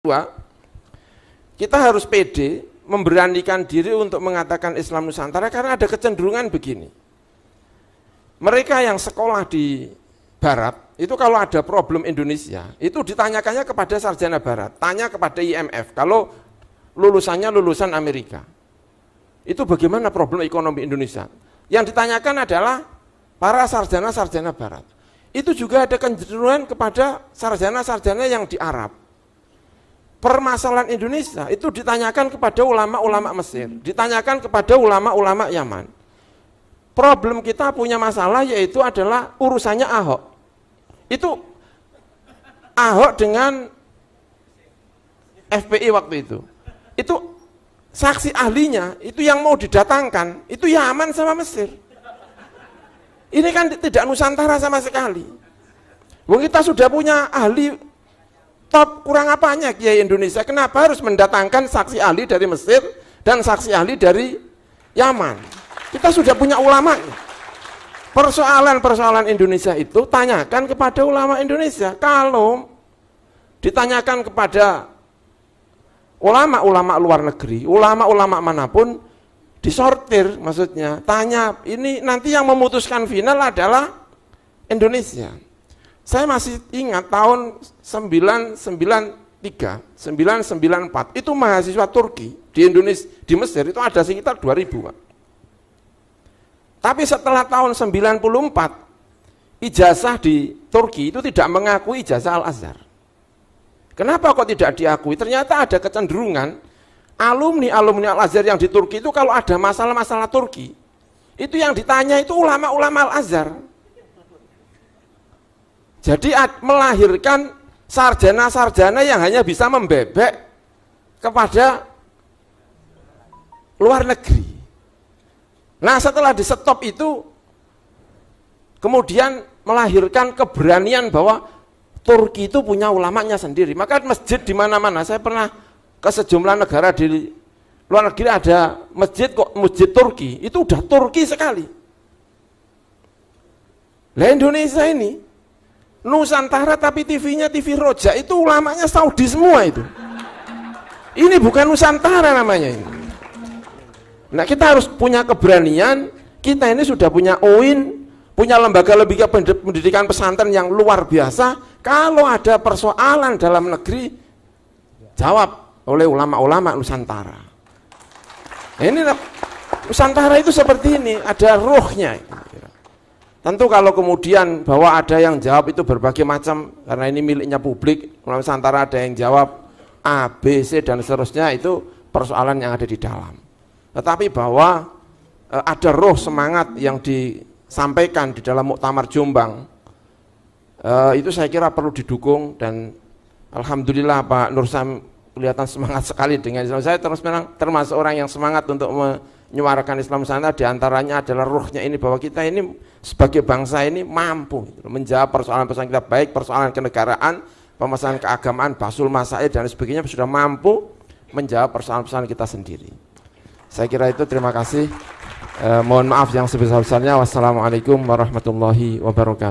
Kedua, kita harus pede memberanikan diri untuk mengatakan Islam Nusantara karena ada kecenderungan begini. Mereka yang sekolah di Barat, itu kalau ada problem Indonesia, itu ditanyakannya kepada sarjana Barat, tanya kepada IMF, kalau lulusannya lulusan Amerika. Itu bagaimana problem ekonomi Indonesia? Yang ditanyakan adalah para sarjana-sarjana Barat. Itu juga ada kecenderungan kepada sarjana-sarjana yang di Arab. Permasalahan Indonesia itu ditanyakan kepada ulama-ulama Mesir, ditanyakan kepada ulama-ulama Yaman. Problem kita punya masalah yaitu adalah urusannya Ahok. Itu Ahok dengan FPI waktu itu. Itu saksi ahlinya, itu yang mau didatangkan, itu Yaman sama Mesir. Ini kan tidak Nusantara sama sekali. Wong kita sudah punya ahli top, kurang apanya Kiai Indonesia? Kenapa harus mendatangkan saksi ahli dari Mesir dan saksi ahli dari Yaman? Kita sudah punya ulamanya. Persoalan-persoalan Indonesia itu tanyakan kepada ulama Indonesia. Kalau ditanyakan kepada ulama-ulama luar negeri, ulama-ulama manapun, disortir maksudnya. Tanya, ini nanti yang memutuskan final adalah Indonesia. Saya masih ingat tahun 993, 994, itu mahasiswa Turki di Indonesia, di Mesir itu ada sekitar 2000, Pak. Tapi setelah tahun 94, ijazah di Turki itu tidak mengakui ijazah Al-Azhar. Kenapa kok tidak diakui? Ternyata ada kecenderungan alumni Al-Azhar yang di Turki itu kalau ada masalah-masalah Turki, itu yang ditanya itu ulama-ulama Al-Azhar. Jadi melahirkan sarjana-sarjana yang hanya bisa membebek kepada luar negeri. Nah setelah di stop itu, kemudian melahirkan keberanian bahwa Turki itu punya ulamanya sendiri. Maka masjid di mana-mana, saya pernah ke sejumlah negara di luar negeri ada masjid kok, masjid Turki, itu udah Turki sekali. Lah Indonesia ini Nusantara tapi TV-nya TV Roja, itu ulamanya Saudi semua itu. Ini bukan Nusantara namanya ini. Nah kita harus punya keberanian, kita ini sudah punya UIN, punya lembaga-lembaga pendidikan pesantren yang luar biasa. Kalau ada persoalan dalam negeri, jawab oleh ulama-ulama Nusantara. Ini Nusantara itu seperti ini, ada ruhnya. Tentu kalau kemudian bahwa ada yang jawab itu berbagai macam, karena ini miliknya publik, Nusantara ada yang jawab A, B, C dan seterusnya, itu persoalan yang ada di dalam. Tetapi bahwa ada roh semangat yang disampaikan di dalam Muktamar Jombang, itu saya kira perlu didukung, dan alhamdulillah Pak Nur Sam kelihatan semangat sekali dengan Islam. Saya termasuk orang yang semangat untuk menyuarakan Islam sana, diantaranya adalah ruhnya ini, bahwa kita ini sebagai bangsa ini mampu menjawab persoalan-persoalan kita, baik persoalan kenegaraan, permasalahan keagamaan, basul masail dan sebagainya, sudah mampu menjawab persoalan-persoalan kita sendiri. Saya kira itu, terima kasih. Mohon maaf yang sebesar-besarnya. Wassalamualaikum warahmatullahi wabarakatuh.